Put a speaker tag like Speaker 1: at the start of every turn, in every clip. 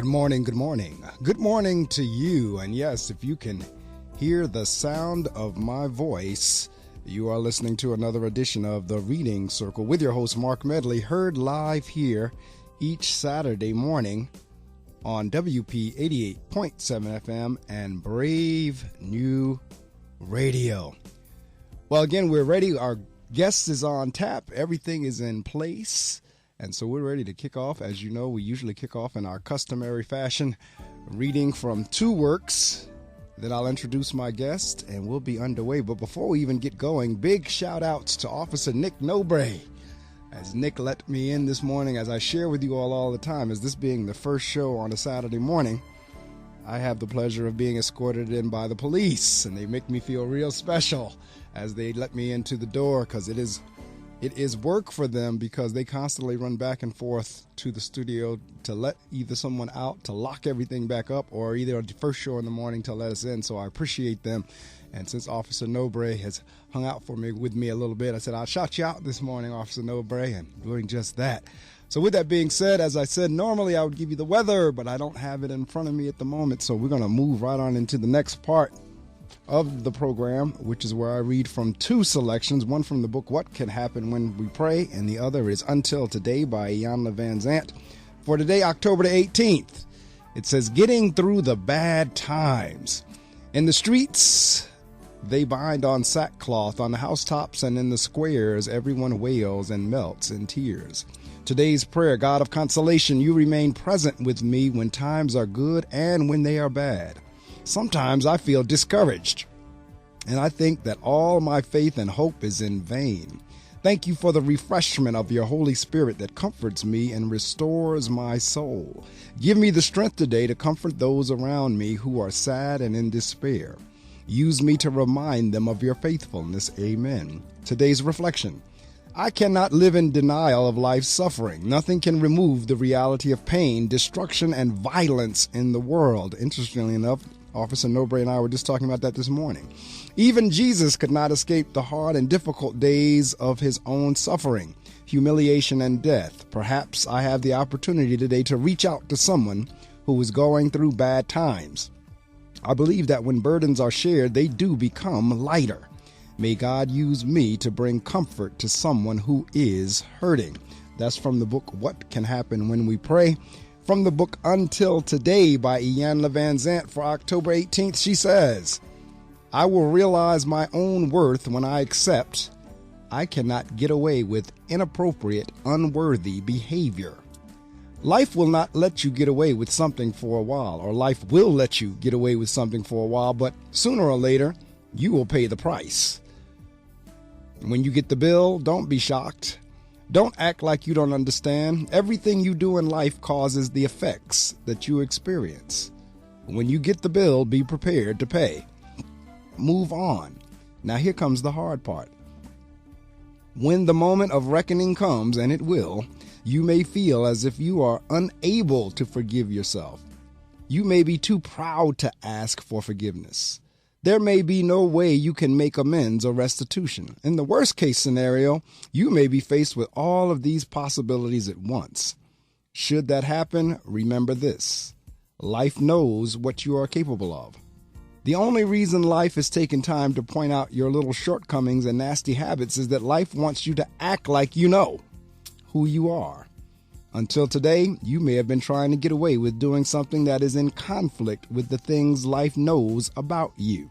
Speaker 1: Good morning, good morning. Good morning to you. And yes, if you can hear the sound of my voice, you are listening to another edition of The Reading Circle with your host, Marc Medley, heard live here each Saturday morning on WP 88.7 FM and Brave New Radio. Well, again, we're ready. Our guest is on tap. Everything is in place. And so we're ready to kick off. As you know, we usually kick off in our customary fashion, reading from two works. Then I'll introduce my guest and we'll be underway. But before we even get going, big shout outs to Officer Nick Nobre. As Nick let me in this morning, as I share with you all the time, as this being the first show on a Saturday morning, I have the pleasure of being escorted in by the police. And they make me feel real special as they let me into the door, because it is work for them, because they constantly run back and forth to the studio to let either someone out to lock everything back up, or either the first show in the morning to let us in. So I appreciate them. And since Officer Nobre has hung out with me a little bit, I said, I'll shout you out this morning, Officer Nobre, and doing just that. So with that being said, as I said, normally I would give you the weather, but I don't have it in front of me at the moment. So we're going to move right on into the next part of the program, which is where I read from two selections, one from the book What Can Happen When We Pray, and the other is Until Today by Iyanla Vanzant. For today, October the 18th, it says, Getting Through the Bad Times. In the streets, they bind on sackcloth, on the housetops and in the squares, everyone wails and melts in tears. Today's prayer, God of consolation, you remain present with me when times are good and when they are bad. Sometimes I feel discouraged, and I think that all my faith and hope is in vain. Thank you for the refreshment of your Holy Spirit that comforts me and restores my soul. Give me the strength today to comfort those around me who are sad and in despair. Use me to remind them of your faithfulness. Amen. Today's reflection. I cannot live in denial of life's suffering. Nothing can remove the reality of pain, destruction, and violence in the world. Interestingly enough, Officer Nobre and I were just talking about that this morning. Even Jesus could not escape the hard and difficult days of his own suffering, humiliation, and death. Perhaps I have the opportunity today to reach out to someone who is going through bad times. I believe that when burdens are shared, they do become lighter. May God use me to bring comfort to someone who is hurting. That's from the book What Can Happen When We Pray. From the book Until Today by Iyanla Vanzant for October 18th, she says, I will realize my own worth when I accept I cannot get away with inappropriate, unworthy behavior. Life will not let you get away with something for a while, or life will let you get away with something for a while, but sooner or later, you will pay the price. When you get the bill, don't be shocked. Don't act like you don't understand. Everything you do in life causes the effects that you experience. When you get the bill, be prepared to pay. Move on. Now here comes the hard part. When the moment of reckoning comes, and it will, you may feel as if you are unable to forgive yourself. You may be too proud to ask for forgiveness. There may be no way you can make amends or restitution. In the worst case scenario, you may be faced with all of these possibilities at once. Should that happen, remember this. Life knows what you are capable of. The only reason life has taken time to point out your little shortcomings and nasty habits is that life wants you to act like you know who you are. Until today, you may have been trying to get away with doing something that is in conflict with the things life knows about you.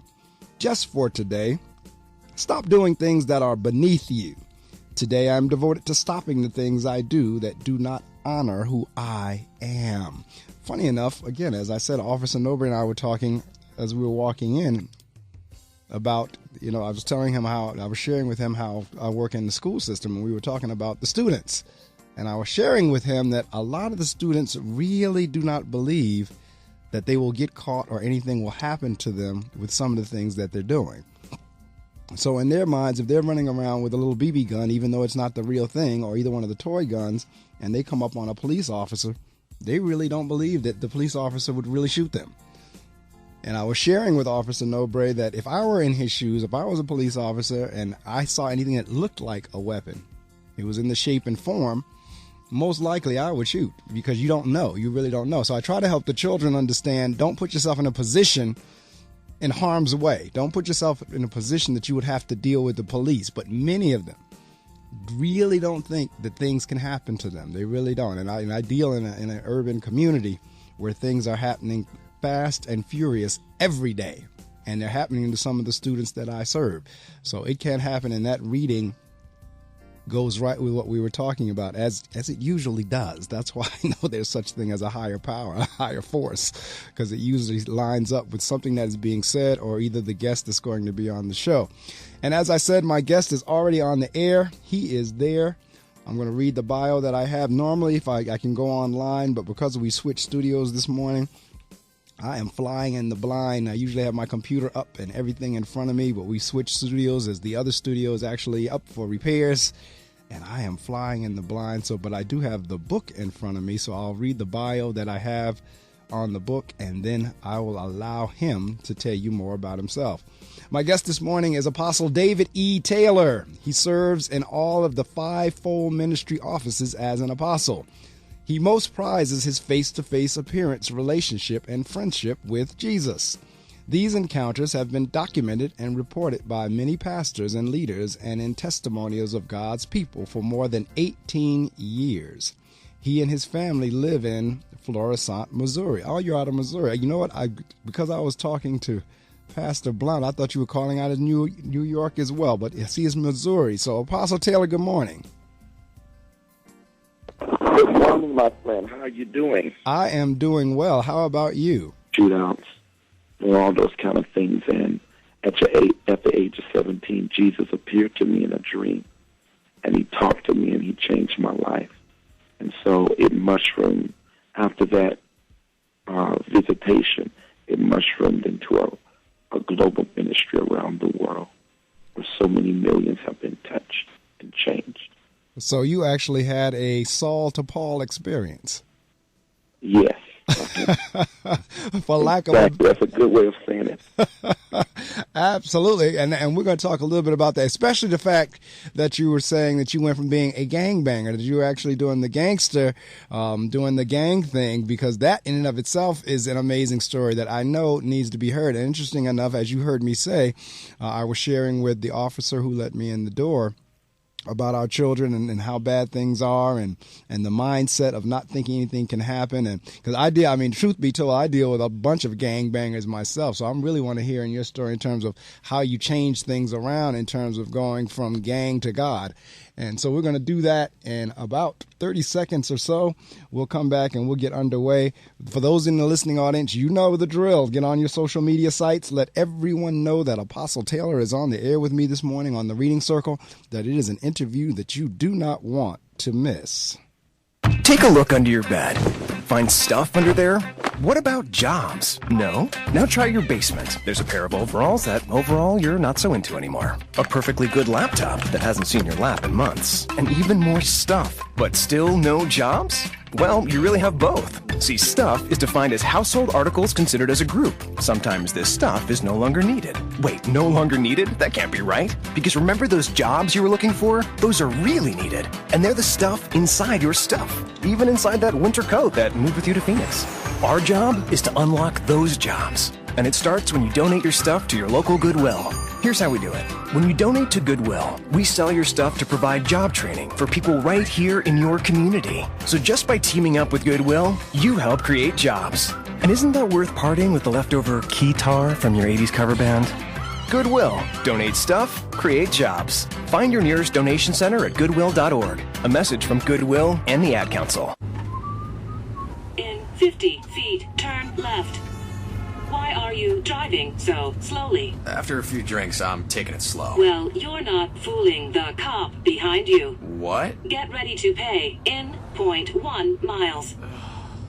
Speaker 1: Just for today, stop doing things that are beneath you. Today, I'm devoted to stopping the things I do that do not honor who I am. Funny enough, again, as I said, Officer Nobre and I were talking as we were walking in about, I was telling him how, I was sharing with him how I work in the school system, and we were talking about the students. And I was sharing with him that a lot of the students really do not believe that they will get caught or anything will happen to them with some of the things that they're doing. So in their minds, if they're running around with a little BB gun, even though it's not the real thing, or either one of the toy guns, and they come up on a police officer, they really don't believe that the police officer would really shoot them. And I was sharing with Officer Nobre that if I were in his shoes, if I was a police officer and I saw anything that looked like a weapon, it was in the shape and form, most likely I would shoot, because you don't know. You really don't know. So I try to help the children understand, don't put yourself in a position in harm's way. Don't put yourself in a position that you would have to deal with the police. But many of them really don't think that things can happen to them. They really don't. And I deal in an urban community where things are happening fast and furious every day. And they're happening to some of the students that I serve. So it can happen, and that reading goes right with what we were talking about, as it usually does. That's why I know there's such thing as a higher power, a higher force, because it usually lines up with something that is being said or either the guest that's going to be on the show. And as I said, my guest is already on the air. He is there. I'm going to read the bio that I have. Normally, if I can go online, but because we switched studios this morning, I am flying in the blind. I usually have my computer up and everything in front of me, but we switched studios as the other studio is actually up for repairs, and I am flying in the blind. But I do have the book in front of me, so I'll read the bio that I have on the book, and then I will allow him to tell you more about himself. My guest this morning is Apostle David E.Taylor. He serves in all of the fivefold ministry offices as an apostle. He most prizes his face-to-face appearance, relationship, and friendship with Jesus. These encounters have been documented and reported by many pastors and leaders and in testimonials of God's people for more than 18 years. He and his family live in Florissant, Missouri. Oh, you're out of Missouri. You know what? Because I was talking to Pastor Blount, I thought you were calling out of New York as well, but he is Missouri. So, Apostle Taylor, good morning.
Speaker 2: Good morning, my friend. How are you doing?
Speaker 1: I am doing well. How about you?
Speaker 2: Shoutouts and all those kind of things. And at the age of 17, Jesus appeared to me in a dream, and he talked to me, and he changed my life. And so it mushroomed after that visitation. It mushroomed into a global ministry around the world where so many millions have been touched and changed.
Speaker 1: So you actually had a Saul to Paul experience.
Speaker 2: Yes.
Speaker 1: For lack of
Speaker 2: that's a good way of saying it.
Speaker 1: Absolutely. And we're going to talk a little bit about that, especially the fact that you were saying that you went from being a gangbanger, that you were actually doing the gangster, doing the gang thing, because that in and of itself is an amazing story that I know needs to be heard. And interesting enough, as you heard me say, I was sharing with the officer who let me in the door about our children and how bad things are and the mindset of not thinking anything can happen. And because truth be told, I deal with a bunch of gangbangers myself. So I really want to hear in your story in terms of how you change things around in terms of going from gang to God. And so we're going to do that in about 30 seconds or so. We'll come back and we'll get underway. For those in the listening audience, you know the drill. Get on your social media sites. Let everyone know that Apostle Taylor is on the air with me this morning on the Reading Circle, that it is an interview that you do not want to miss.
Speaker 3: Take a look under your bed. Find stuff under there? What about jobs? No? Now try your basement. There's a pair of overalls that overall you're not so into anymore. A perfectly good laptop that hasn't seen your lap in months. And even more stuff. But still no jobs? Well, you really have both. See, stuff is defined as household articles considered as a group. Sometimes this stuff is no longer needed. Wait, no longer needed? That can't be right. Because remember those jobs you were looking for? Those are really needed. And they're the stuff inside your stuff. Even inside that winter coat that moved with you to Phoenix. Our job is to unlock those jobs. And it starts when you donate your stuff to your local Goodwill. Here's how we do it. When you donate to Goodwill, we sell your stuff to provide job training for people right here in your community. So just by teaming up with Goodwill, you help create jobs. And isn't that worth parting with the leftover keytar from your 80s cover band? Goodwill. Donate stuff, create jobs. Find your nearest donation center at goodwill.org. A message from Goodwill and the Ad Council.
Speaker 4: In 50 feet, turn left. Why are you driving so slowly?
Speaker 5: After a few drinks, I'm taking it slow.
Speaker 4: Well, you're not fooling the cop behind you.
Speaker 5: What?
Speaker 4: Get ready to pay in 0.1 miles.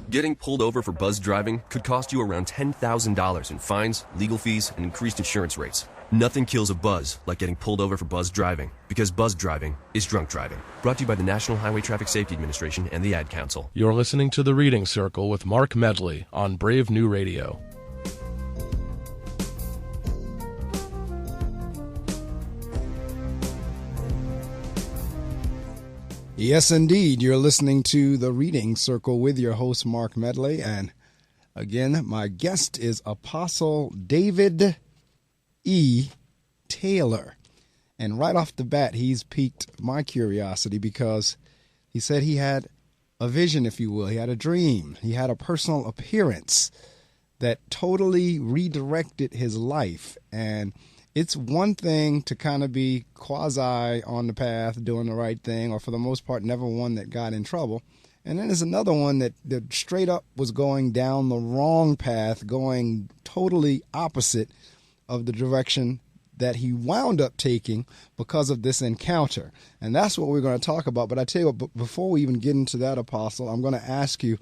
Speaker 6: Getting pulled over for buzz driving could cost you around $10,000 in fines, legal fees, and increased insurance rates. Nothing kills a buzz like getting pulled over for buzz driving, because buzz driving is drunk driving. Brought to you by the National Highway Traffic Safety Administration and the Ad Council.
Speaker 7: You're listening to The Reading Circle with Marc Medley on Brave New Radio.
Speaker 1: Yes, indeed. You're listening to The Reading Circle with your host, Marc Medley. And again, my guest is Apostle David E. Taylor. And right off the bat, he's piqued my curiosity because he said he had a vision, if you will. He had a dream. He had a personal appearance that totally redirected his life. And it's one thing to kind of be quasi on the path, doing the right thing, or for the most part, never one that got in trouble. And then there's another one that straight up was going down the wrong path, going totally opposite of the direction that he wound up taking because of this encounter. And that's what we're going to talk about. But I tell you what, before we even get into that, Apostle, I'm going to ask you,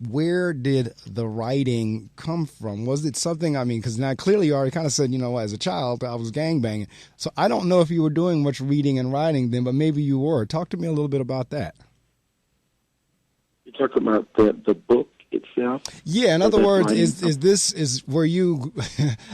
Speaker 1: where did the writing come from? Was it something, because now clearly you already kind of said, as a child, I was gangbanging. So I don't know if you were doing much reading and writing then, but maybe you were. Talk to me a little bit about that.
Speaker 2: You're talking about the book itself?
Speaker 1: Yeah, in other words, is where you,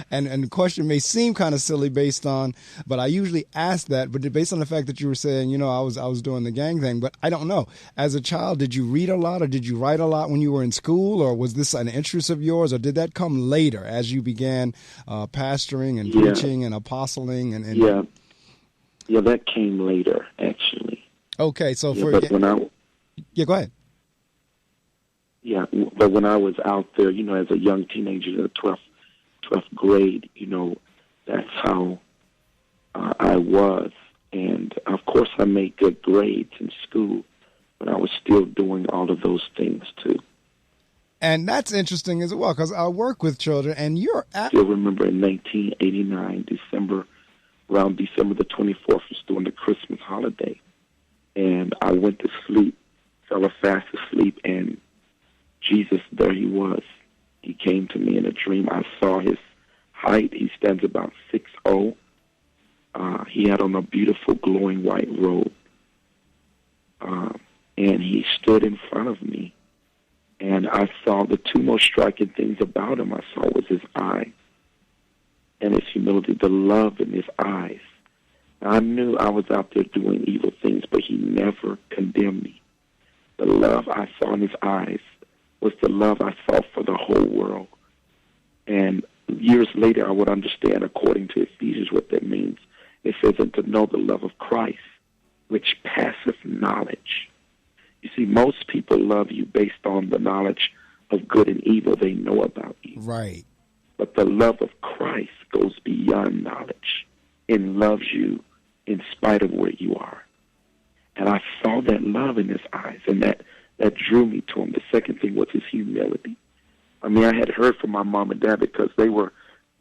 Speaker 1: and the question may seem kind of silly based on, but I usually ask that, but based on the fact that you were saying, I was doing the gang thing, but I don't know. As a child, did you read a lot or did you write a lot when you were in school, or was this an interest of yours, or did that come later as you began pastoring and preaching and apostling? And
Speaker 2: Yeah, that came later, actually.
Speaker 1: Okay, so
Speaker 2: go ahead. Yeah, but when I was out there, as a young teenager in the 12th grade, that's how I was. And, of course, I made good grades in school, but I was still doing all of those things, too.
Speaker 1: And that's interesting as well, because I work with children, and you're...
Speaker 2: I still remember in 1989, around December the 24th, was during the Christmas holiday, and I went to sleep, fell fast asleep, and Jesus, there he was. He came to me in a dream. I saw his height. He stands about 6'0". He had on a beautiful glowing white robe. And he stood in front of me. And I saw the two most striking things about him I saw was his eyes and his humility, the love in his eyes. I knew I was out there doing evil things, but he never condemned me. The love I saw in his eyes was the love I saw for the whole world. And years later, I would understand, according to Ephesians, what that means. It says, and to know the love of Christ, which passeth knowledge. You see, most people love you based on the knowledge of good and evil they know about you.
Speaker 1: Right.
Speaker 2: But the love of Christ goes beyond knowledge and loves you in spite of where you are. And I saw that love in his eyes, and that drew me to him. The second thing was his humility. I had heard from my mom and dad because they were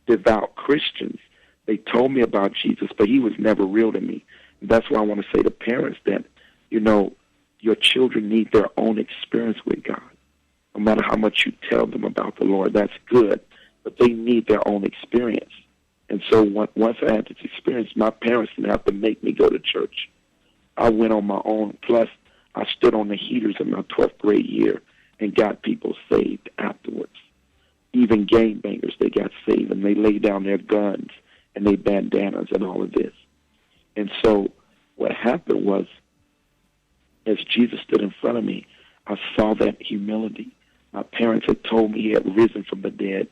Speaker 2: devout Christians. They told me about Jesus, but he was never real to me. And that's why I want to say to parents that, your children need their own experience with God. No matter how much you tell them about the Lord, that's good, but they need their own experience. And so once I had this experience, my parents didn't have to make me go to church. I went on my own. Plus, I stood on the heaters in my 12th grade year and got people saved afterwards. Even gangbangers, they got saved, and they laid down their guns and their bandanas and all of this. And so what happened was, as Jesus stood in front of me, I saw that humility. My parents had told me he had risen from the dead.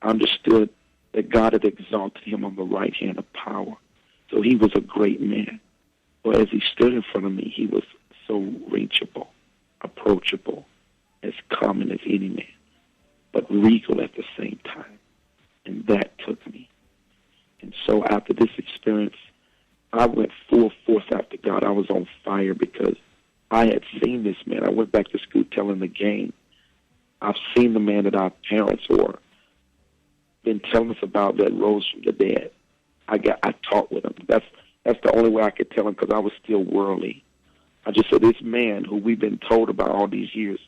Speaker 2: I understood that God had exalted him on the right hand of power. So he was a great man. But as he stood in front of me, he was so reachable, approachable, as common as any man, but regal at the same time. And that took me. And so after this experience, I went full force after God. I was on fire because I had seen this man. I went back to school telling the gang, I've seen the man that our parents or been telling us about that rose from the dead. I talked with him. That's the only way I could tell him, because I was still worldly. I just said, this man who we've been told about all these years,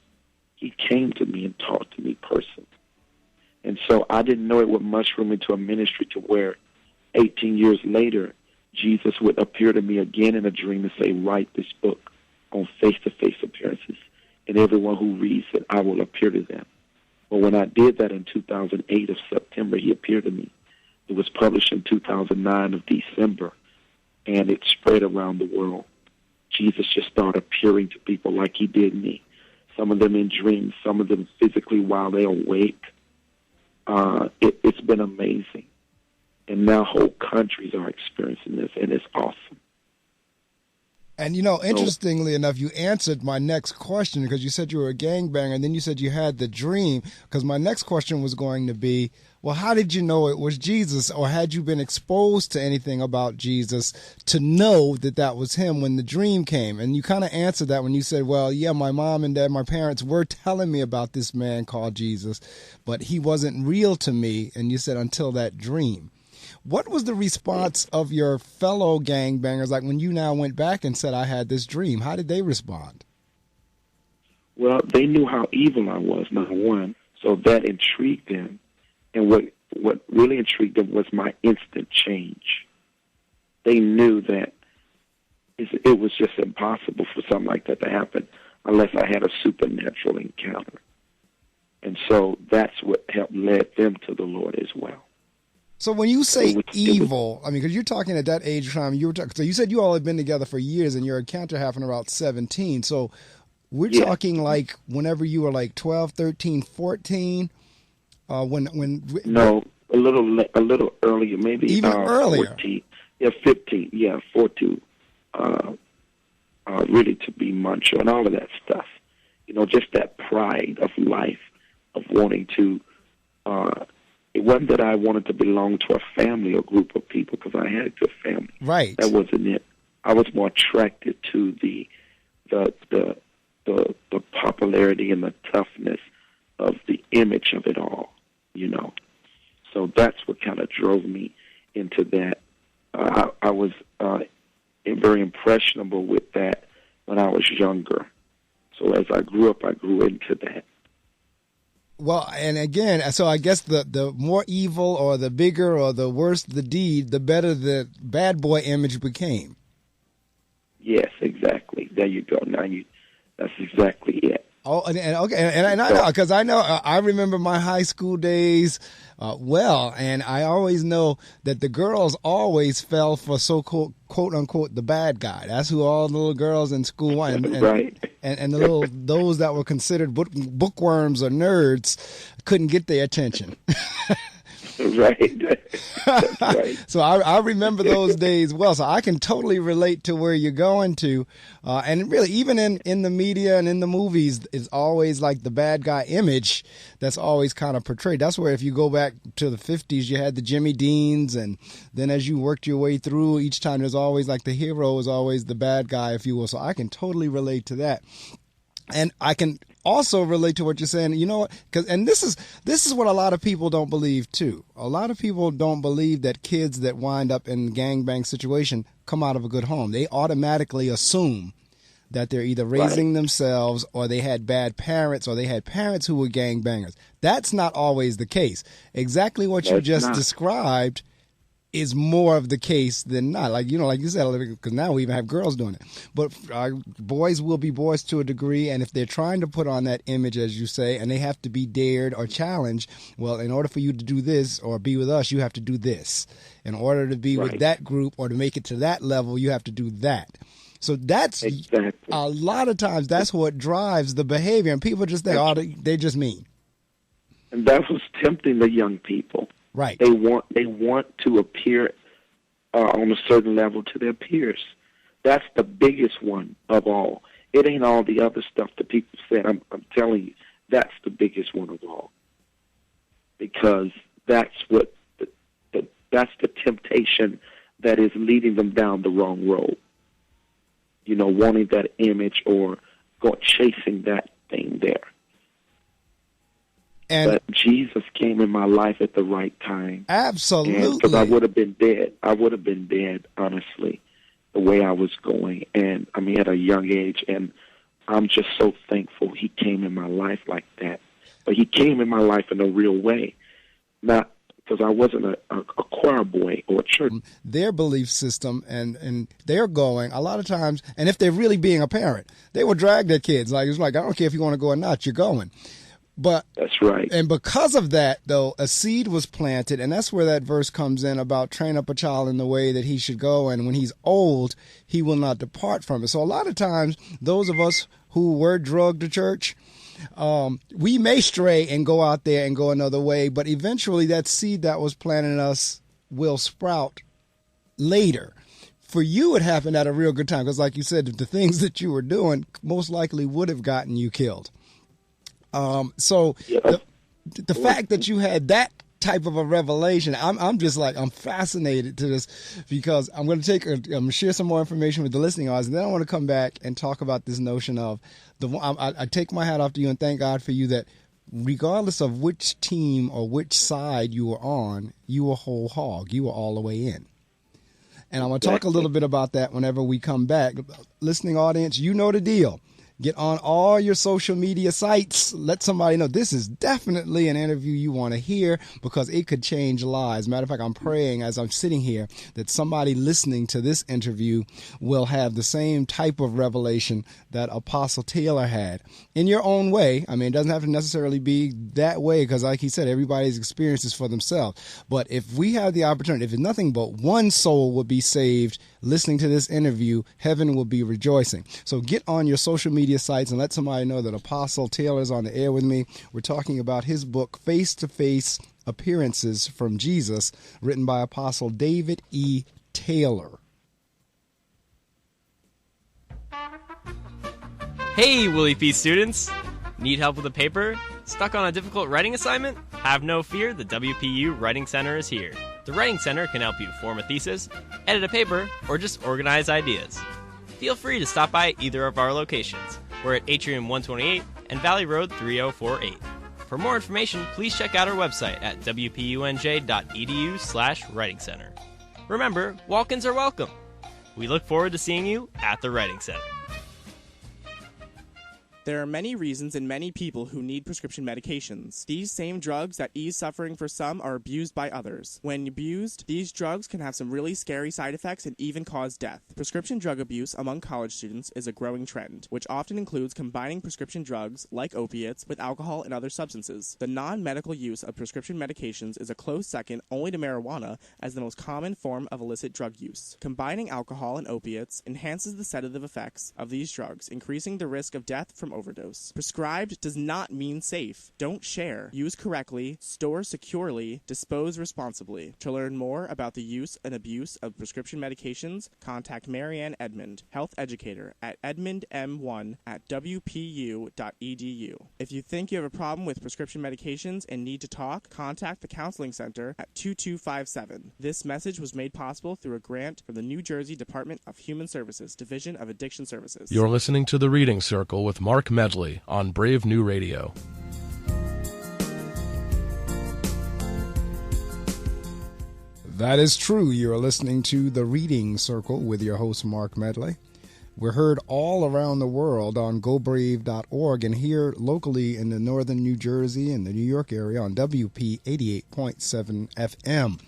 Speaker 2: he came to me and talked to me personally. And so I didn't know it would mushroom into a ministry to where 18 years later, Jesus would appear to me again in a dream and say, write this book on face-to-face appearances, and everyone who reads it, I will appear to them. Well, when I did that in 2008 of September, he appeared to me. It was published in 2009 of December, and it spread around the world. Jesus just started appearing to people like he did me. Some of them in dreams, some of them physically while they're awake. It's been amazing. And now whole countries are experiencing this, and it's awesome.
Speaker 1: And, interestingly enough, you answered my next question because you said you were a gangbanger, and then you said you had the dream, because my next question was going to be, well, how did you know it was Jesus, or had you been exposed to anything about Jesus to know that that was him when the dream came? And you kind of answered that when you said, well, yeah, my mom and dad, my parents were telling me about this man called Jesus, but he wasn't real to me, and you said until that dream. What was the response of your fellow gangbangers, like when you now went back and said, I had this dream? How did they respond?
Speaker 2: Well, they knew how evil I was, number one, so that intrigued them. And what really intrigued them was my instant change. They knew that it was just impossible for something like that to happen unless I had a supernatural encounter. And so that's what helped lead them to the Lord as well.
Speaker 1: So when you say evil, I mean, because you're talking at that age time, so you said you all had been together for years and your encounter happened around 17. So we're talking like whenever you were like 12, 13, 14,
Speaker 2: No, a little earlier, maybe.
Speaker 1: Even earlier?
Speaker 2: 14, 15, 14, really to be macho and all of that stuff. Just that pride of life, of wanting to, it wasn't that I wanted to belong to a family or group of people, because I had a good family.
Speaker 1: Right.
Speaker 2: That wasn't it. I was more attracted to the popularity and the toughness of the image of it all, So that's what kind of drove me into that. I was very impressionable with that when I was younger. So as I grew up, I grew into that.
Speaker 1: Well, and again, so I guess the more evil or the bigger or the worse the deed, the better the bad boy image became.
Speaker 2: Yes, exactly. There you go. That's exactly it.
Speaker 1: Oh, and I know, because I remember my high school days well, and I always know that the girls always fell for so-called, quote unquote, the bad guy. That's who all the little girls in school wanted.
Speaker 2: Right.
Speaker 1: And the those that were considered bookworms or nerds couldn't get their attention.
Speaker 2: Right. That's right.
Speaker 1: So I remember those days well. So I can totally relate to where you're going to. And really, even in the media and in the movies, it's always like the bad guy image that's always kind of portrayed. That's where if you go back to the 50s, you had the Jimmy Deans. And then as you worked your way through, each time there's always like the hero is always the bad guy, if you will. So I can totally relate to that. And I can also relate to what you're saying. You know what? And this is what a lot of people don't believe too. A lot of people don't believe that kids that wind up in gangbang situation come out of a good home. They automatically assume that they're either raising themselves, or they had bad parents, or they had parents who were gangbangers. That's not always the case. Exactly what you just described is more of the case than not. Like you said, because now we even have girls doing it. But boys will be boys to a degree, and if they're trying to put on that image, as you say, and they have to be dared or challenged, well, in order for you to do this or be with us, you have to do this. In order to be with that group or to make it to that level, you have to do that. So that's a lot of times that's what drives the behavior, and people just think, they're just mean.
Speaker 2: And that was tempting the young people.
Speaker 1: Right.
Speaker 2: They want to appear on a certain level to their peers. That's the biggest one of all. It ain't all the other stuff that people said. I'm telling you, that's the biggest one of all. Because that's what that's the temptation that is leading them down the wrong road. Wanting that image or chasing that thing there. But Jesus came in my life at the right time.
Speaker 1: Absolutely.
Speaker 2: Because I would have been dead. I would have been dead, honestly, the way I was going. And, at a young age. And I'm just so thankful he came in my life like that. But he came in my life in a real way. Not because I wasn't a choir boy or a church.
Speaker 1: Their belief system, and they're going, a lot of times, and if they're really being a parent, they will drag their kids. It's like, I don't care if you want to go or not, you're going. But
Speaker 2: that's right.
Speaker 1: And because of that, though, a seed was planted, and that's where that verse comes in about train up a child in the way that he should go, and when he's old, he will not depart from it. So a lot of times, those of us who were drugged to church, we may stray and go out there and go another way, but eventually that seed that was planted in us will sprout later. For you, it happened at a real good time, because like you said, the things that you were doing most likely would have gotten you killed. So the fact that you had that type of a revelation, I'm just like, I'm fascinated to this, because I'm going to share some more information with the listening audience, and then I want to come back and talk about this notion of I take my hat off to you and thank God for you that regardless of which team or which side you were on, you were whole hog. You were all the way in. And I'm going to talk a little bit about that whenever we come back. Listening audience, you know the deal. Get on all your social media sites. Let somebody know this is definitely an interview you want to hear, because it could change lives. Matter of fact, I'm praying as I'm sitting here that somebody listening to this interview will have the same type of revelation that Apostle Taylor had in your own way. I mean, it doesn't have to necessarily be that way, because like he said, everybody's experience is for themselves. But if we have the opportunity, if it's nothing but one soul will be saved listening to this interview, heaven will be rejoicing. So get on your social media sites and let somebody know that Apostle Taylor is on the air with me. We're talking about his book, Face to Face Appearances from Jesus, written by Apostle David E. Taylor.
Speaker 8: Hey, Willie Feast students! Need help with a paper? Stuck on a difficult writing assignment? Have no fear, the WPU Writing Center is here. The Writing Center can help you form a thesis, edit a paper, or just organize ideas. Feel free to stop by either of our locations. We're at Atrium 128 and Valley Road 3048. For more information, please check out our website at wpunj.edu/Writing Center. Remember, walk-ins are welcome. We look forward to seeing you at the Writing Center.
Speaker 9: There are many reasons and many people who need prescription medications. These same drugs that ease suffering for some are abused by others. When abused, these drugs can have some really scary side effects and even cause death. Prescription drug abuse among college students is a growing trend, which often includes combining prescription drugs, like opiates, with alcohol and other substances. The non-medical use of prescription medications is a close second only to marijuana as the most common form of illicit drug use. Combining alcohol and opiates enhances the sedative effects of these drugs, increasing the risk of death from overdose. Prescribed does not mean safe. Don't share. Use correctly, store securely, dispose responsibly. To learn more about the use and abuse of prescription medications, contact Marianne Edmond, health educator at edmondm1@wpu.edu. If you think you have a problem with prescription medications and need to talk, contact the Counseling Center at 2257. This message was made possible through a grant from the New Jersey Department of Human Services, Division of Addiction Services.
Speaker 7: You're listening to The Reading Circle with Marc Medley on Brave New Radio.
Speaker 1: That is true. You're listening to The Reading Circle with your host, Marc Medley. We're heard all around the world on gobrave.org and here locally in the northern New Jersey and the New York area on WP 88.7 FM.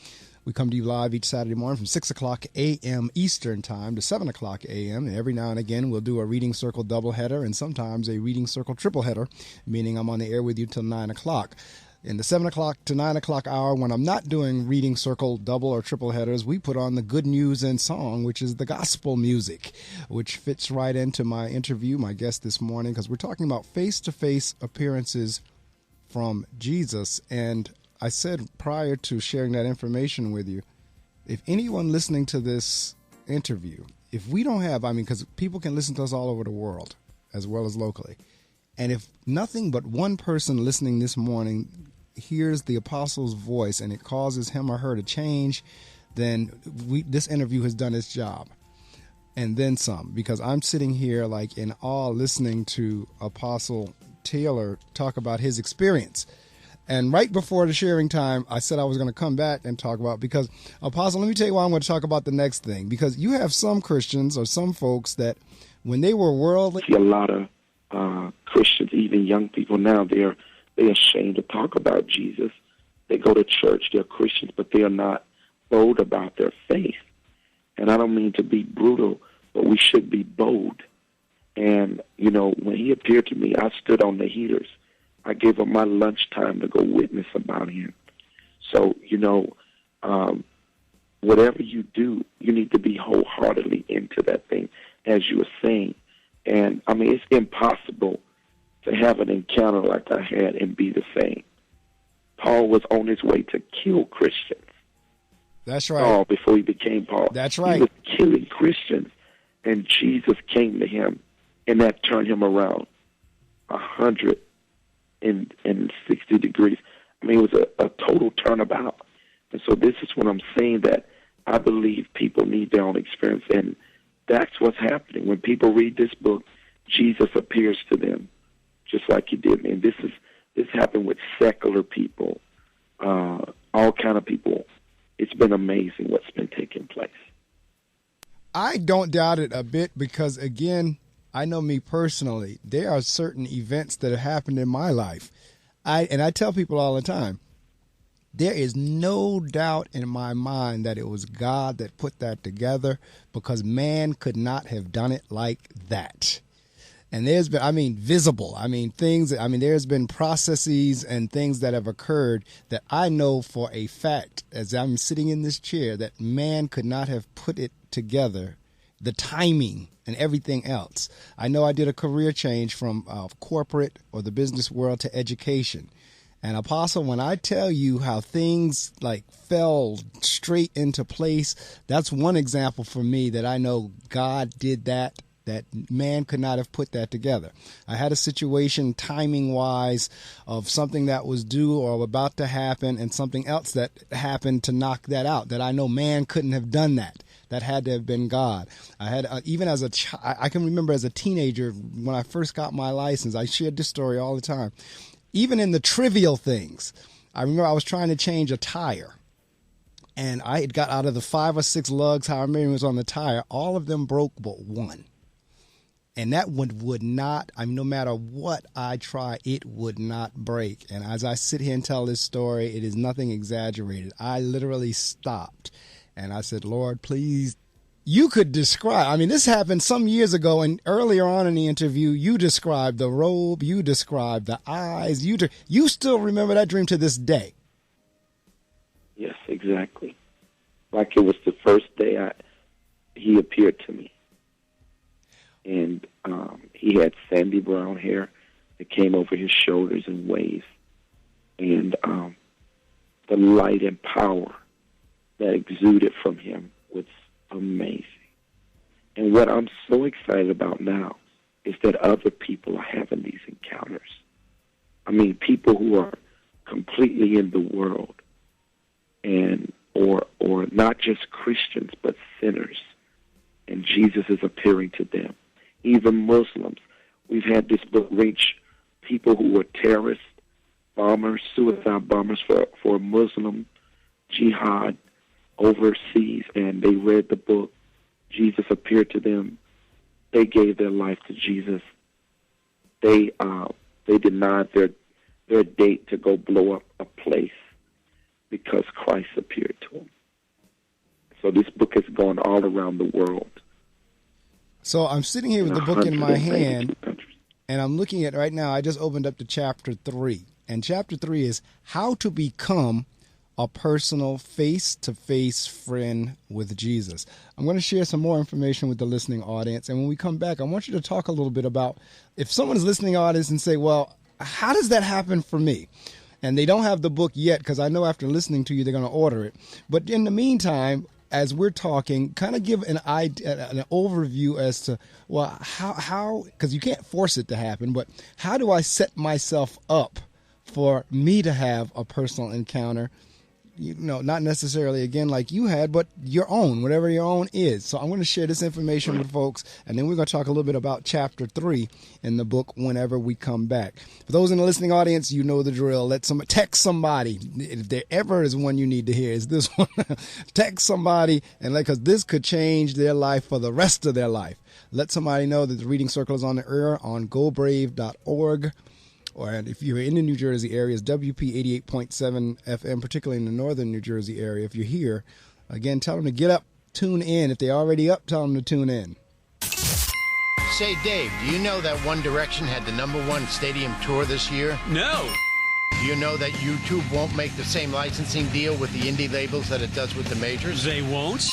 Speaker 1: We come to you live each Saturday morning from 6 o'clock a.m. Eastern Time to 7 o'clock a.m. And every now and again, we'll do a Reading Circle doubleheader and sometimes a Reading Circle tripleheader, meaning I'm on the air with you till 9 o'clock. In the 7 o'clock to 9 o'clock hour, when I'm not doing Reading Circle double or triple headers, we put on the Good News and Song, which is the gospel music, which fits right into my interview, my guest this morning, because we're talking about face-to-face appearances from Jesus. And I said prior to sharing that information with you, if anyone listening to this interview, if we don't have, because people can listen to us all over the world as well as locally, and if nothing but one person listening this morning hears the apostle's voice and it causes him or her to change, then this interview has done its job. And then some, because I'm sitting here like in awe listening to Apostle Taylor talk about his experience. And right before the sharing time, I said I was going to come back and talk about, because Apostle, let me tell you why I'm going to talk about the next thing, because you have some Christians or some folks that when they were worldly.
Speaker 2: I see a lot of Christians, even young people now, they're ashamed to talk about Jesus. They go to church, they're Christians, but they are not bold about their faith. And I don't mean to be brutal, but we should be bold. And, when he appeared to me, I stood on the heaters. I gave up my lunchtime to go witness about him. So, whatever you do, you need to be wholeheartedly into that thing, as you were saying. And, it's impossible to have an encounter like I had and be the same. Paul was on his way to kill Christians.
Speaker 1: That's right.
Speaker 2: Paul, before he became Paul.
Speaker 1: That's right.
Speaker 2: He was killing Christians, and Jesus came to him, and that turned him around 160 degrees. It was a total turnabout. And so this is what I'm saying, that I believe people need their own experience, and that's what's happening. When people read this book, Jesus appears to them, just like he did me. And this happened with secular people, all kind of people. It's been amazing what's been taking place.
Speaker 1: I don't doubt it a bit because, again, I know me personally. There are certain events that have happened in my life. I tell people all the time, there is no doubt in my mind that it was God that put that together, because man could not have done it like that. And there's been, visible, things, there's been processes and things that have occurred that I know for a fact, as I'm sitting in this chair, that man could not have put it together, the timing and everything else. I know I did a career change from corporate or the business world to education. And Apostle, when I tell you how things fell straight into place, that's one example for me that I know God did that man could not have put that together. I had a situation timing wise of something that was due or about to happen and something else that happened to knock that out, that I know man couldn't have done that. That had to have been God. I had, even as a child, I can remember as a teenager when I first got my license, I shared this story all the time. Even in the trivial things, I remember I was trying to change a tire, and I had got out of the 5 or 6 lugs, however many was on the tire, all of them broke but one. And that one would not, no matter what I try, it would not break. And as I sit here and tell this story, it is nothing exaggerated. I literally stopped and I said, Lord, please, you could describe, this happened some years ago, and earlier on in the interview, you described the robe, you described the eyes, you still remember that dream to this day.
Speaker 2: Yes, exactly. Like it was the first day he appeared to me. And he had sandy brown hair that came over his shoulders in waves. And the light and power that exuded from him was amazing. And what I'm so excited about now is that other people are having these encounters. People who are completely in the world, and or not just Christians, but sinners. And Jesus is appearing to them. Even Muslims. We've had this book reach people who were terrorists, bombers, suicide bombers for Muslim jihad overseas, and they read the book. Jesus appeared to them. They gave their life to Jesus. They denied their date to go blow up a place because Christ appeared to them. So this book has gone all around the world.
Speaker 1: So I'm sitting here with the book in my hand, and I'm looking at right now. I just opened up to chapter 3, and chapter 3 is how to become a personal face-to-face friend with Jesus. I'm going to share some more information with the listening audience, and when we come back, I want you to talk a little bit about if someone's listening audience and say, well, how does that happen for me? And they don't have the book yet, because I know after listening to you, they're going to order it. But in the meantime, as we're talking, kind of give an idea, an overview as to, well, how, because you can't force it to happen, but how do I set myself up for me to have a personal encounter? Not necessarily, again, like you had, but your own, whatever your own is. So I'm going to share this information with folks, and then we're going to talk a little bit about chapter 3 in the book whenever we come back. For those in the listening audience, you know the drill. Text somebody. If there ever is one you need to hear, is this one. Text somebody, and because this could change their life for the rest of their life. Let somebody know that the Reading Circle is on the air on gobrave.org. Or if you're in the New Jersey area, it's WP 88.7 FM, particularly in the northern New Jersey area. If you're here, again, tell them to get up, tune in. If they're already up, tell them to tune in.
Speaker 10: Say, Dave, do you know that One Direction had the #1 stadium tour this year?
Speaker 11: No.
Speaker 10: Do you know that YouTube won't make the same licensing deal with the indie labels that it does with the majors?
Speaker 11: They won't?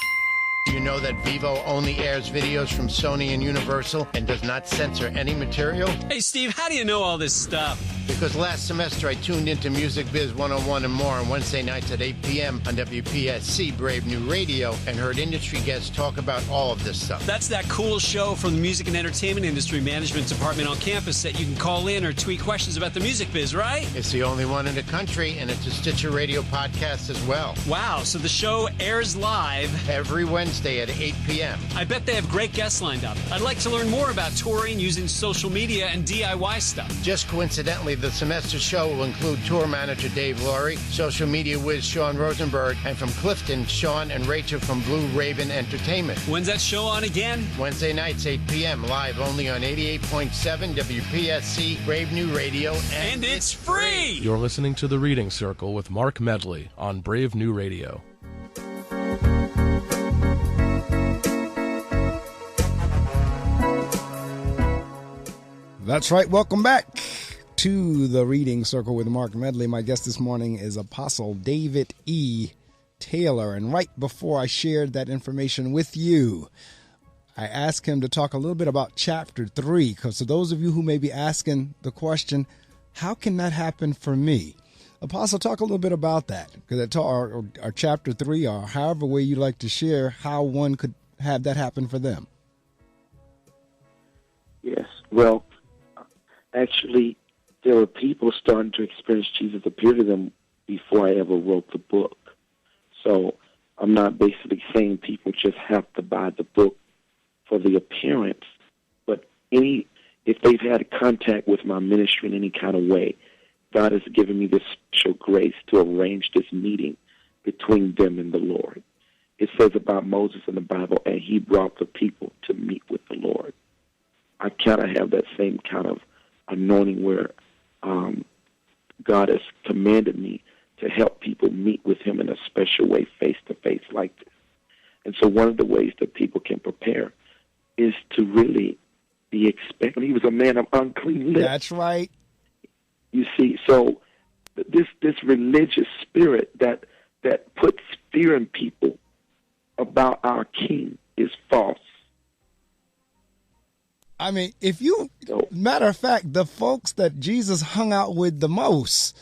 Speaker 10: Do you know that Vivo only airs videos from Sony and Universal and does not censor any material?
Speaker 11: Hey, Steve, how do you know all this stuff?
Speaker 10: Because last semester I tuned into Music Biz 101 and more on Wednesday nights at 8 p.m. on WPSC Brave New Radio and heard industry guests talk about all of this stuff.
Speaker 11: That's that cool show from the Music and Entertainment Industry Management Department on campus that you can call in or tweet questions about the music biz, right?
Speaker 10: It's the only one in the country, and it's a Stitcher Radio podcast as well.
Speaker 11: Wow, so the show airs live
Speaker 10: every Wednesday at 8 p.m.
Speaker 11: I bet they have great guests lined up. I'd like to learn more about touring using social media and DIY stuff.
Speaker 10: Just coincidentally, the semester show will include tour manager Dave Laurie, social media whiz Sean Rosenberg, and from Clifton, Sean and Rachel from Blue Raven Entertainment.
Speaker 11: When's that show on again?
Speaker 10: Wednesday nights, 8 p.m., live only on 88.7 WPSC Brave New Radio.
Speaker 11: And it's free!
Speaker 7: You're listening to The Reading Circle with Marc Medley on Brave New Radio.
Speaker 1: That's right. Welcome back to the Reading Circle with Marc Medley. My guest this morning is Apostle David E.Taylor. And right before I shared that information with you, I asked him to talk a little bit about chapter 3. Because for those of you who may be asking the question, how can that happen for me? Apostle, talk a little bit about that. Because our chapter 3, or however way you like to share, how one could have that happen for them.
Speaker 2: Yes. Well, actually, there were people starting to experience Jesus appear to them before I ever wrote the book. So I'm not basically saying people just have to buy the book for the appearance, but if they've had contact with my ministry in any kind of way, God has given me this special grace to arrange this meeting between them and the Lord. It says about Moses in the Bible, and he brought the people to meet with the Lord. I kind of have that same kind of anointing where God has commanded me to help people meet with him in a special way, face-to-face like this. And so one of the ways that people can prepare is to really be expecting. He was a man of unclean lips.
Speaker 1: That's right.
Speaker 2: You see, so this religious spirit that puts fear in people about our King is false.
Speaker 1: I mean, matter of fact, the folks that Jesus hung out with the most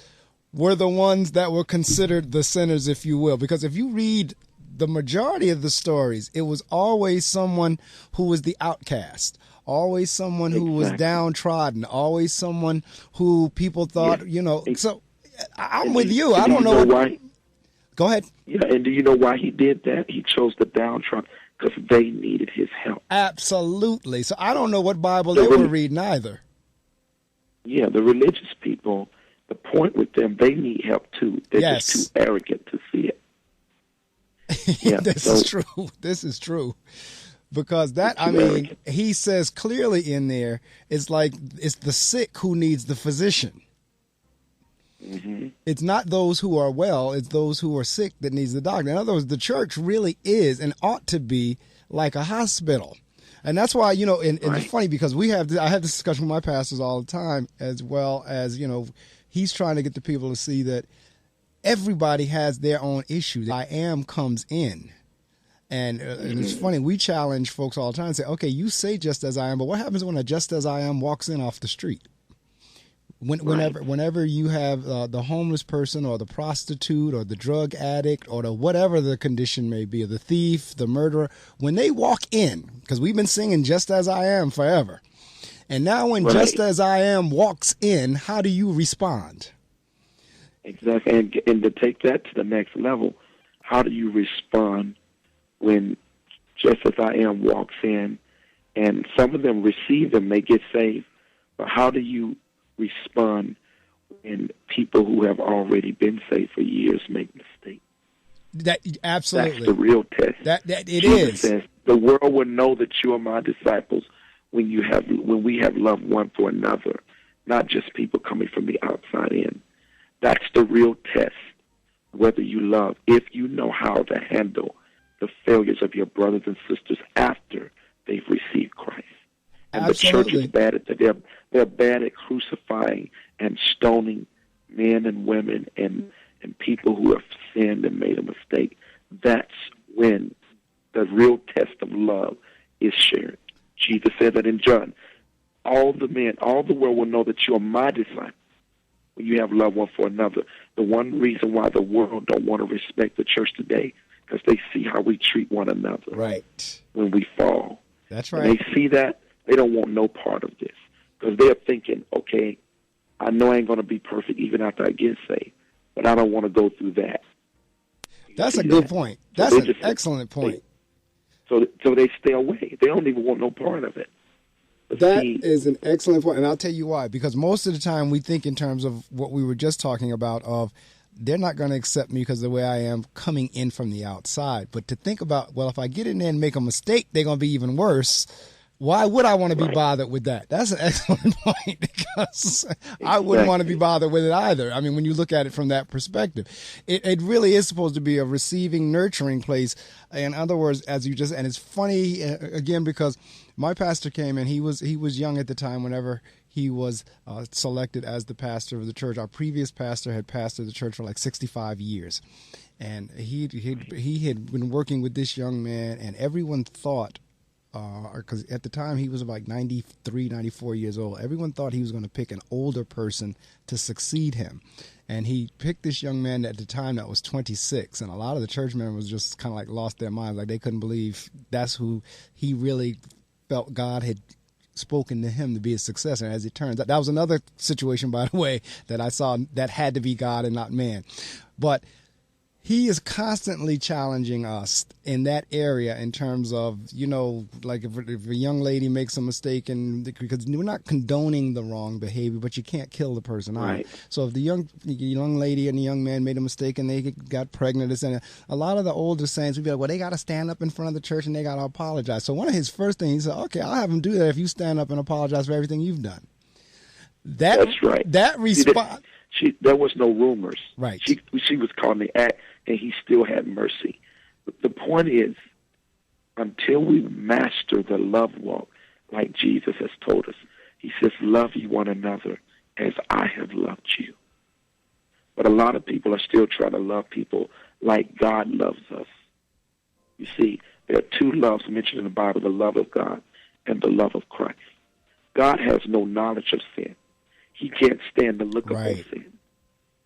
Speaker 1: were the ones that were considered the sinners, if you will. Because if you read the majority of the stories, it was always someone who was the outcast, always someone who was downtrodden, always someone who people thought, So I'm with you. I don't know
Speaker 2: why.
Speaker 1: Go ahead.
Speaker 2: Yeah, and do you know why he did that? He chose the downtrodden. Because they needed his help.
Speaker 1: Absolutely. So I don't know what Bible they were reading either.
Speaker 2: Yeah, the religious people, the point with them, they need help too. They're just too arrogant to see it. Yeah,
Speaker 1: This is true. This is true. Because he says clearly in there, it's the sick who needs the physician. Mm-hmm. It's not those who are well, it's those who are sick that needs the doctor. In other words, the church really is and ought to be like a hospital. And that's why, and it's funny because I have this discussion with my pastors all the time, as well as, he's trying to get the people to see that everybody has their own issues. I am comes in. And it's funny, we challenge folks all the time and say, okay, you say just as I am, but what happens when a just as I am walks in off the street? Whenever you have the homeless person or the prostitute or the drug addict or the whatever the condition may be, or the thief, the murderer, when they walk in, because we've been singing Just As I Am forever, and now when Just As I Am walks in, how do you respond?
Speaker 2: Exactly, and to take that to the next level, how do you respond when Just As I Am walks in, and some of them receive them, they get saved, but how do you respond when people who have already been saved for years make mistakes?
Speaker 1: Absolutely.
Speaker 2: That's the real test.
Speaker 1: Jesus
Speaker 2: says, the world will know that you are my disciples when we have love one for another, not just people coming from the outside in. That's the real test, whether you love, if you know how to handle the failures of your brothers and sisters after they've received Christ. And the church is bad at that. They're bad at crucifying and stoning men and women and people who have sinned and made a mistake. That's when the real test of love is shared. Jesus said that in John. All the world will know that you are my disciples when you have love one for another. The one reason why the world don't want to respect the church today, because they see how we treat one another.
Speaker 1: Right.
Speaker 2: When we fall.
Speaker 1: That's right.
Speaker 2: When they see that, they don't want no part of this. Because they're thinking, okay, I know I ain't going to be perfect even after I get saved, but I don't want to go through that.
Speaker 1: That's a good point. That's an excellent point.
Speaker 2: So they stay away. They don't even want no part of it.
Speaker 1: That is an excellent point, and I'll tell you why. Because most of the time we think in terms of what we were just talking about of they're not going to accept me because of the way I am coming in from the outside. But to think about, well, if I get in there and make a mistake, they're going to be even worse. Why would I want to be bothered with that? That's an excellent point because I wouldn't want to be bothered with it either. I mean, when you look at it from that perspective, it really is supposed to be a receiving, nurturing place. In other words, as you just, and it's funny again, because my pastor came and he was young at the time whenever he was selected as the pastor of the church. Our previous pastor had pastored the church for like 65 years. And he had been working with this young man, and everyone thought, because at the time he was like 93, 94 years old. Everyone thought he was going to pick an older person to succeed him. And he picked this young man at the time that was 26. And a lot of the church members just kind of like lost their minds. Like they couldn't believe that's who he really felt God had spoken to him to be a successor. And as it turns out, that was another situation, by the way, that I saw that had to be God and not man. But he is constantly challenging us in that area in terms of, you know, like if a young lady makes a mistake, and because we're not condoning the wrong behavior, but you can't kill the person out. Right. So if the young lady and the young man made a mistake and they got pregnant, and a lot of the older saints would be like, well, they got to stand up in front of the church and they got to apologize. So one of his first things, he said, okay, I'll have them do that if you stand up and apologize for everything you've done.
Speaker 2: That's right.
Speaker 1: That response.
Speaker 2: There was no rumors.
Speaker 1: Right.
Speaker 2: She was caught in the act, and he still had mercy. But the point is, until we master the love walk, like Jesus has told us, he says, love you one another as I have loved you. But a lot of people are still trying to love people like God loves us. You see, there are two loves mentioned in the Bible, the love of God and the love of Christ. God has no knowledge of sin. He can't stand the look of sin.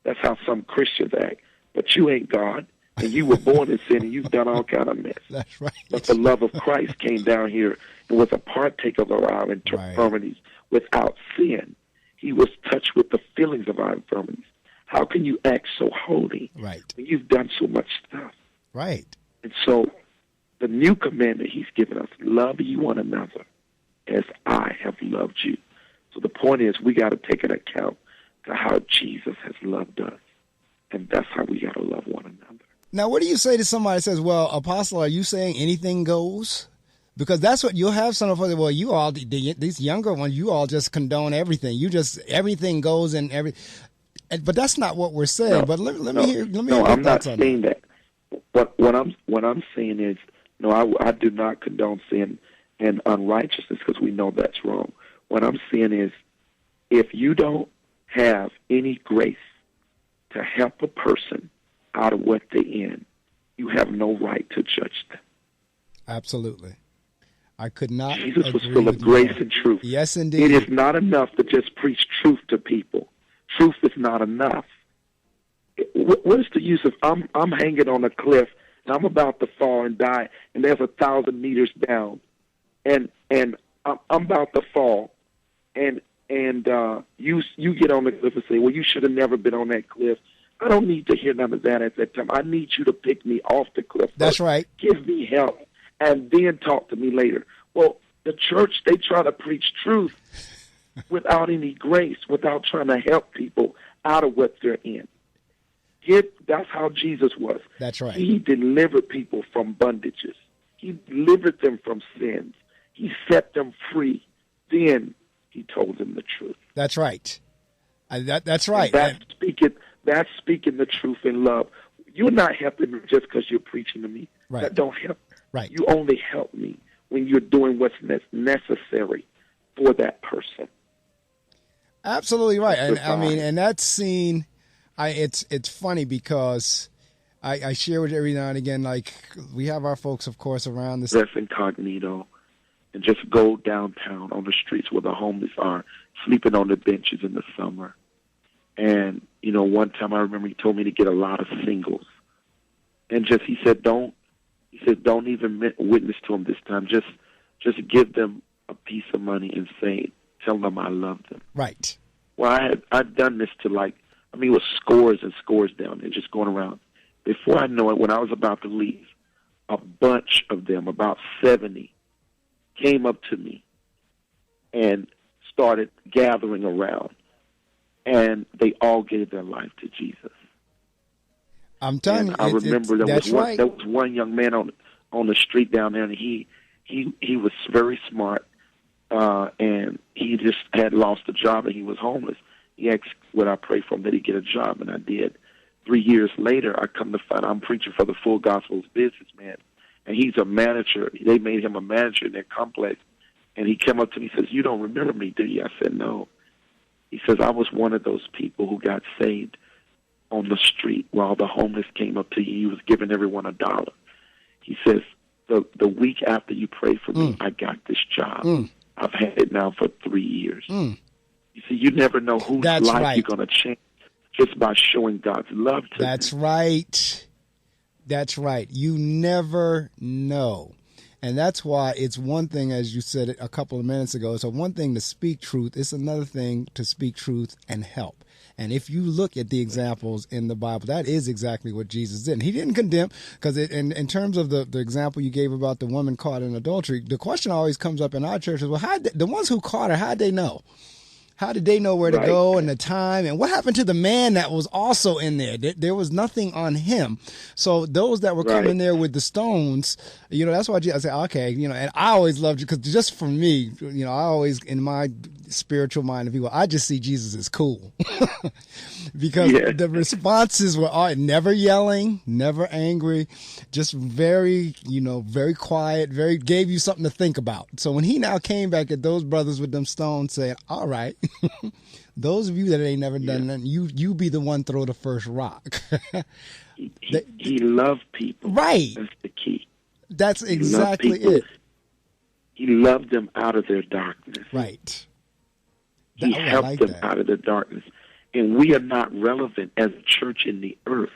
Speaker 2: That's how some Christians act. But you ain't God, and you were born in sin, and you've done all kind of mess.
Speaker 1: That's right.
Speaker 2: But the love of Christ came down here and was a partaker of our infirmities without sin. He was touched with the feelings of our infirmities. How can you act so holy when you've done so much stuff?
Speaker 1: Right.
Speaker 2: And so the new commandment he's given us, love you one another as I have loved you. So the point is, we got to take an account to how Jesus has loved us, and that's how we got to love one another.
Speaker 1: Now, what do you say to somebody that says, well, Apostle, are you saying anything goes? Because that's what you'll have some of us, well, you all, these younger ones, you all just condone everything. You just, everything goes and but that's not what we're saying.
Speaker 2: No,
Speaker 1: but let me hear
Speaker 2: No, I'm not saying that. But what I'm saying is, no, I do not condone sin and unrighteousness because we know that's wrong. What I'm saying is, if you don't have any grace to help a person out of what they're in, you have no right to judge them.
Speaker 1: Absolutely. I could not.
Speaker 2: Jesus was full of grace and truth.
Speaker 1: Yes, indeed.
Speaker 2: It is not enough to just preach truth to people. Truth is not enough. What is the use of I'm hanging on a cliff and I'm about to fall and die, and there's 1,000 meters down, and I'm about to fall, and you get on the cliff and say, well, you should have never been on that cliff. I don't need to hear none of that at that time. I need you to pick me off the cliff first.
Speaker 1: That's right.
Speaker 2: Give me help, and then talk to me later. Well, the church, they try to preach truth without any grace, without trying to help people out of what they're in. That's how Jesus was.
Speaker 1: That's right.
Speaker 2: He delivered people from bondages. He delivered them from sins. He set them free. Then he told them the truth.
Speaker 1: That's right. That's right.
Speaker 2: That's speaking the truth in love. You're not helping me just because you're preaching to me.
Speaker 1: Right.
Speaker 2: That don't help.
Speaker 1: Right.
Speaker 2: You only help me when you're doing what's necessary for that person.
Speaker 1: Absolutely right. And I mean, and that scene, it's funny because I share it every now and again. Like, we have our folks, of course, around this.
Speaker 2: Dress incognito and just go downtown on the streets where the homeless are, sleeping on the benches in the summer. And, you know, one time I remember he told me to get a lot of singles. And he said, don't even witness to them this time. Just give them a piece of money and tell them I love them.
Speaker 1: Right.
Speaker 2: Well, I'd done this to it was scores and scores down there, just going around. Before I know it, when I was about to leave, a bunch of them, about 70, came up to me and started gathering around. And they all gave their life to Jesus.
Speaker 1: I'm telling you,
Speaker 2: I remember there was one young man on the street down there, and he was very smart, and he just had lost a job and he was homeless. He asked would I pray for him that he get a job, and I did. 3 years later, I come to find I'm preaching for the Full Gospels businessman, and he's a manager. They made him a manager in their complex, and he came up to me and says, "You don't remember me, do you?" I said, "No." He says, "I was one of those people who got saved on the street while the homeless came up to you. He was giving everyone $1. He says, the week after you prayed for me, I got this job. I've had it now for 3 years." You see, you never know whose life you're going to change just by showing God's love to them.
Speaker 1: That's right. That's right. You never know. And that's why it's one thing, as you said it a couple of minutes ago, it's one thing to speak truth. It's another thing to speak truth and help. And if you look at the examples in the Bible, that is exactly what Jesus did. And he didn't condemn, because in terms of the example you gave about the woman caught in adultery, the question always comes up in our church is, well, the ones who caught her, how'd they know? How did they know where to go and the time? And what happened to the man that was also in there? There was nothing on him. So those that were coming there with the stones, that's why I say, okay, and I always loved you, because just for me, I always, in my spiritual mind of people, I just see Jesus as cool. Because the responses were never yelling, never angry, just very, very quiet, gave you something to think about. So when he now came back at those brothers with them stones saying, all right, those of you that ain't never done nothing, you be the one throw the first rock.
Speaker 2: he loved people.
Speaker 1: Right.
Speaker 2: That's the key.
Speaker 1: That's exactly it.
Speaker 2: He loved them out of their darkness.
Speaker 1: Right.
Speaker 2: He helped them out of the darkness. And we are not relevant as a church in the earth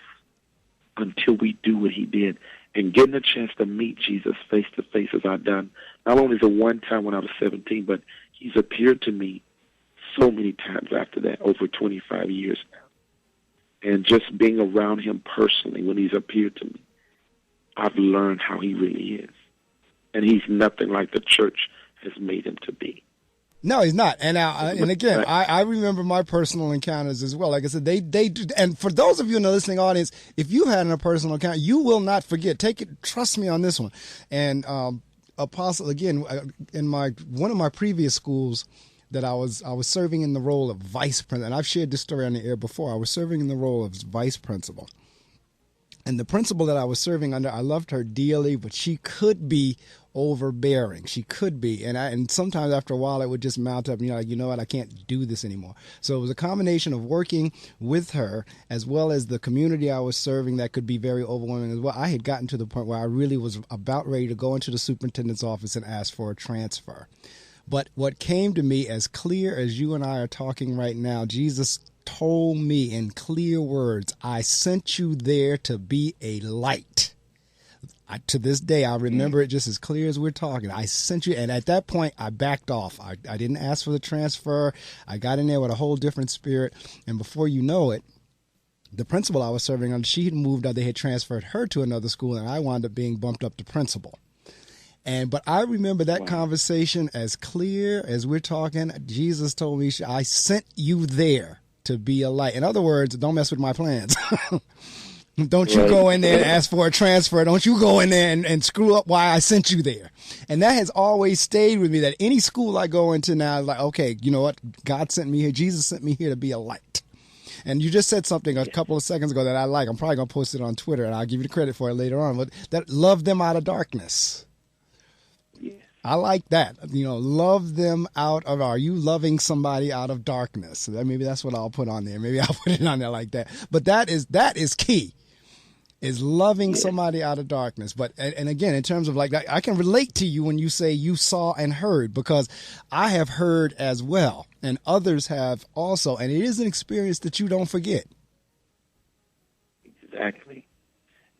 Speaker 2: until we do what he did. And getting a chance to meet Jesus face to face, as I've done, not only the one time when I was 17, but he's appeared to me so many times after that, over 25 years now. And just being around him personally when he's appeared to me, I've learned how he really is. And he's nothing like the church has made him to be.
Speaker 1: No, he's not. And again, I remember my personal encounters as well. Like I said, they do. And for those of you in the listening audience, if you had a personal encounter, you will not forget. Take it. Trust me on this one. And Apostle, again, in one of my previous schools that I was serving in the role of vice principal. And I've shared this story on the air before. I was serving in the role of vice principal. And the principal that I was serving under, I loved her dearly, but she could be overbearing. She could be. And sometimes after a while, it would just mount up, you know what, I can't do this anymore. So it was a combination of working with her as well as the community I was serving that could be very overwhelming as well. I had gotten to the point where I really was about ready to go into the superintendent's office and ask for a transfer. But what came to me as clear as you and I are talking right now, Jesus told me in clear words, I sent you there to be a light. To this day, I remember it just as clear as we're talking. I sent you, and at that point, I backed off. I didn't ask for the transfer. I got in there with a whole different spirit, and before you know it, the principal I was serving under, she had moved out. They had transferred her to another school, and I wound up being bumped up to principal. But I remember that conversation as clear as we're talking. Jesus told me, I sent you there to be a light. In other words, don't mess with my plans. Don't you go in there and ask for a transfer. Don't you go in there and screw up why I sent you there. And that has always stayed with me, that any school I go into now is like, okay, you know what? God sent me here. Jesus sent me here to be a light. And you just said something a couple of seconds ago that I like. I'm probably going to post it on Twitter, and I'll give you the credit for it later on. But that love them out of darkness.
Speaker 2: Yes.
Speaker 1: I like that. Love them out of, are you loving somebody out of darkness? So maybe that's what I'll put on there. Maybe I'll put it on there like that. But that is key, is loving somebody out of darkness. But, and again, in terms of like, I can relate to you when you say you saw and heard, because I have heard as well, and others have also, and it is an experience that you don't forget.
Speaker 2: Exactly.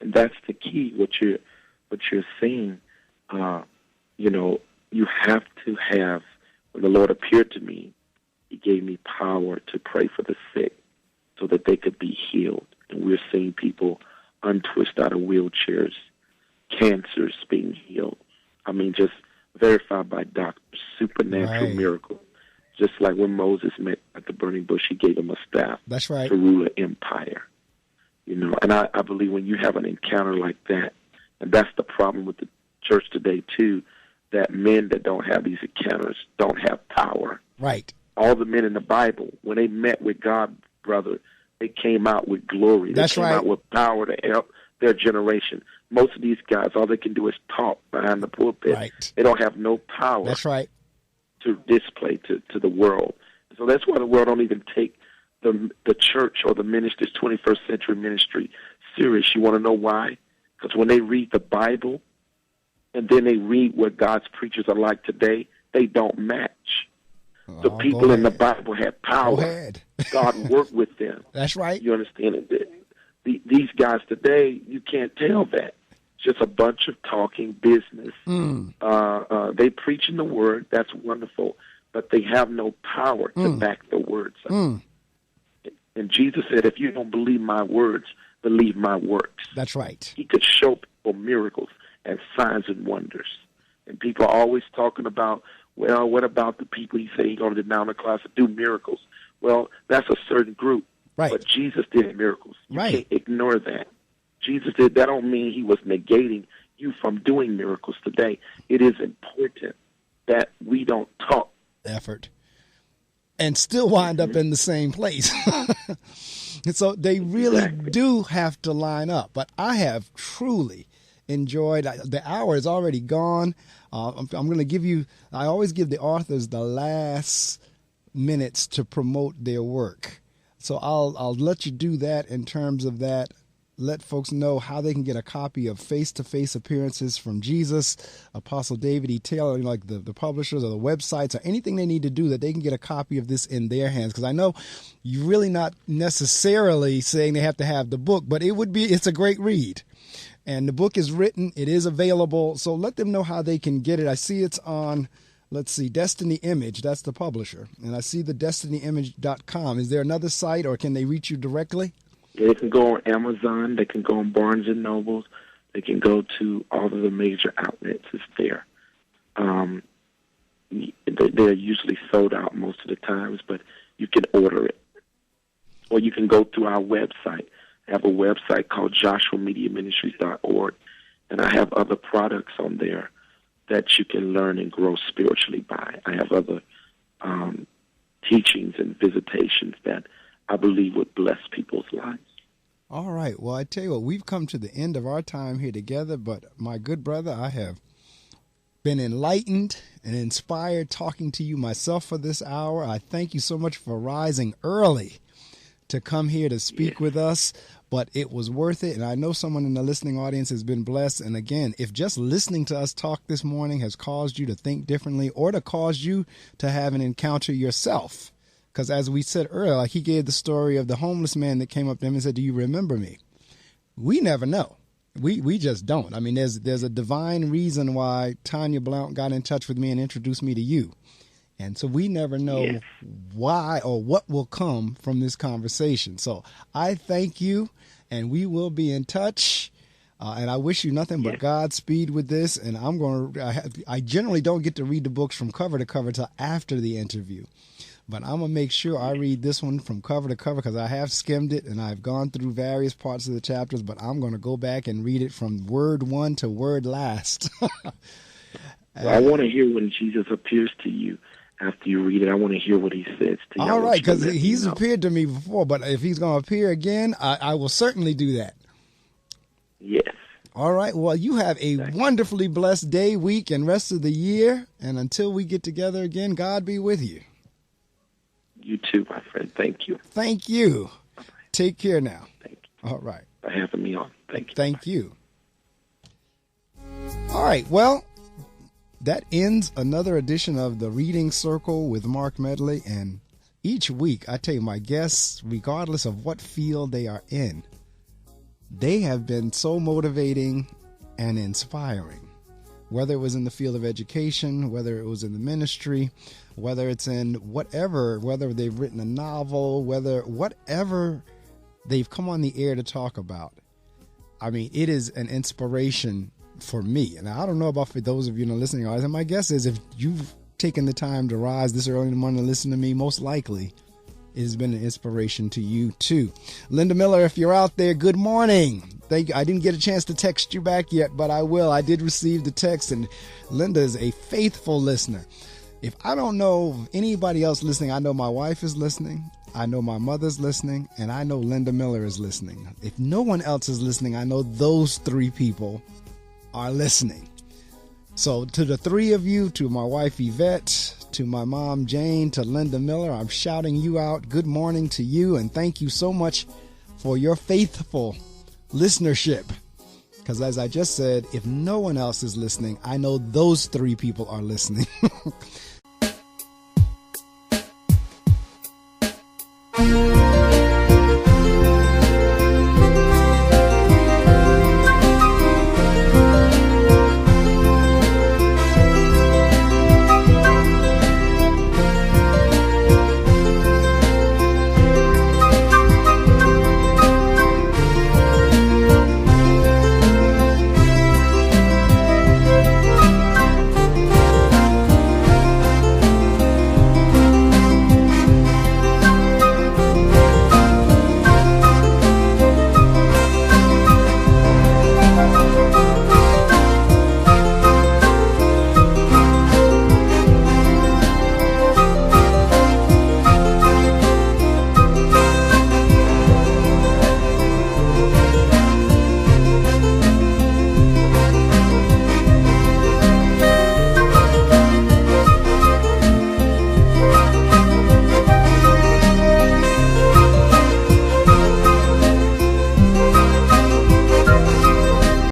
Speaker 2: And that's the key, what you're saying. You have to have, when the Lord appeared to me, he gave me power to pray for the sick so that they could be healed. And we're seeing people untwist out of wheelchairs, cancers being healed. I mean, just verified by doctors, supernatural miracles. Just like when Moses met at the burning bush, he gave him a staff
Speaker 1: That's right.
Speaker 2: to rule an empire. And I believe when you have an encounter like that, and that's the problem with the church today, too, that men that don't have these encounters don't have power.
Speaker 1: Right.
Speaker 2: All the men in the Bible, when they met with God, brother, they came out with glory. They came out with power to help their generation. Most of these guys, all they can do is talk behind the pulpit.
Speaker 1: Right.
Speaker 2: They don't have no power.
Speaker 1: That's right.
Speaker 2: To display to the world. So that's why the world don't even take the church or the ministry's 21st century ministry serious. You want to know why? Because when they read the Bible and then they read what God's preachers are like today, they don't match. The people in the Bible had power. God worked with them.
Speaker 1: That's right.
Speaker 2: You understand it? These guys today, you can't tell that. It's just a bunch of talking business. They preaching the word. That's wonderful. But they have no power to back the words up. And Jesus said, if you don't believe my words, believe my works.
Speaker 1: That's right.
Speaker 2: He could show people miracles and signs and wonders. And people are always talking about, well, what about the people he said he's going to down the class and do miracles? Well, that's a certain group.
Speaker 1: Right.
Speaker 2: But Jesus did miracles. You
Speaker 1: right.
Speaker 2: can't ignore that. Jesus did. That don't mean he was negating you from doing miracles today. It is important that we don't talk
Speaker 1: effort and still wind up in the same place. And so they really do have to line up. But I have truly enjoyed, the hour is already gone. I'm going to give you, I always give the authors the last minutes to promote their work. So I'll let you do that in terms of that. Let folks know how they can get a copy of Face-to-Face Appearances from Jesus, Apostle David E.Taylor, like the publishers or the websites or anything they need to do that they can get a copy of this in their hands. Because I know you're really not necessarily saying they have to have the book, but it's a great read. And the book is written. It is available. So let them know how they can get it. I see it's on, let's see, Destiny Image. That's the publisher. And I see the destinyimage.com. Is there another site or can they reach you directly?
Speaker 2: They can go on Amazon. They can go on Barnes & Nobles. They can go to all of the major outlets. It's there. They're usually sold out most of the times, but you can order it. Or you can go to our website. I have a website called joshuamediaministries.org, and I have other products on there that you can learn and grow spiritually by. I have other teachings and visitations that I believe would bless people's lives.
Speaker 1: All right. Well, I tell you what, we've come to the end of our time here together, but my good brother, I have been enlightened and inspired talking to you myself for this hour. I thank you so much for rising early to come here to speak with us, but it was worth it. And I know someone in the listening audience has been blessed. And again, if just listening to us talk this morning has caused you to think differently or to cause you to have an encounter yourself, because as we said earlier, like he gave the story of the homeless man that came up to him and said, "Do you remember me?" We never know. We just don't. I mean, there's a divine reason why Tanya Blount got in touch with me and introduced me to you. And so we never know why or what will come from this conversation. So I thank you, and we will be in touch. And I wish you nothing but Godspeed with this. And I generally don't get to read the books from cover to cover till after the interview. But I'm going to make sure I read this one from cover to cover because I have skimmed it and I've gone through various parts of the chapters, but I'm going to go back and read it from word one to word last.
Speaker 2: I want to hear when Jesus appears to you after you read it. I want to hear what he says to you.
Speaker 1: All right, because he's appeared to me before, but if he's going to appear again, I will certainly do that.
Speaker 2: Yes.
Speaker 1: All right. Well, you have a wonderfully blessed day, week, and rest of the year. And until we get together again, God be with you.
Speaker 2: You too, my friend. Thank you.
Speaker 1: Thank you. Bye-bye. Take care now.
Speaker 2: Thank you.
Speaker 1: All right.
Speaker 2: For having me on. Thank you.
Speaker 1: Thank you. All right. Well, that ends another edition of the Reading Circle with Marc Medley. And each week, I tell you, my guests, regardless of what field they are in, they have been so motivating and inspiring, whether it was in the field of education, whether it was in the ministry, whether it's in whatever, whether they've written a novel, whatever they've come on the air to talk about. I mean, it is an inspiration for me. And I don't know about for those of you listening, and my guess is if you've taken the time to rise this early in the morning to listen to me, most likely it has been an inspiration to you too. Linda Miller, if you're out there, good morning. Thank you. I didn't get a chance to text you back yet, but I will. I did receive the text, and Linda is a faithful listener. If I don't know anybody else listening, I know my wife is listening, I know my mother's listening, and I know Linda Miller is listening. If no one else is listening, I know those three people are listening. So to the three of you, to my wife Yvette, to my mom Jane, to Linda Miller, I'm shouting you out. Good morning to you, and thank you so much for your faithful listenership. Because as I just said, if no one else is listening, I know those three people are listening.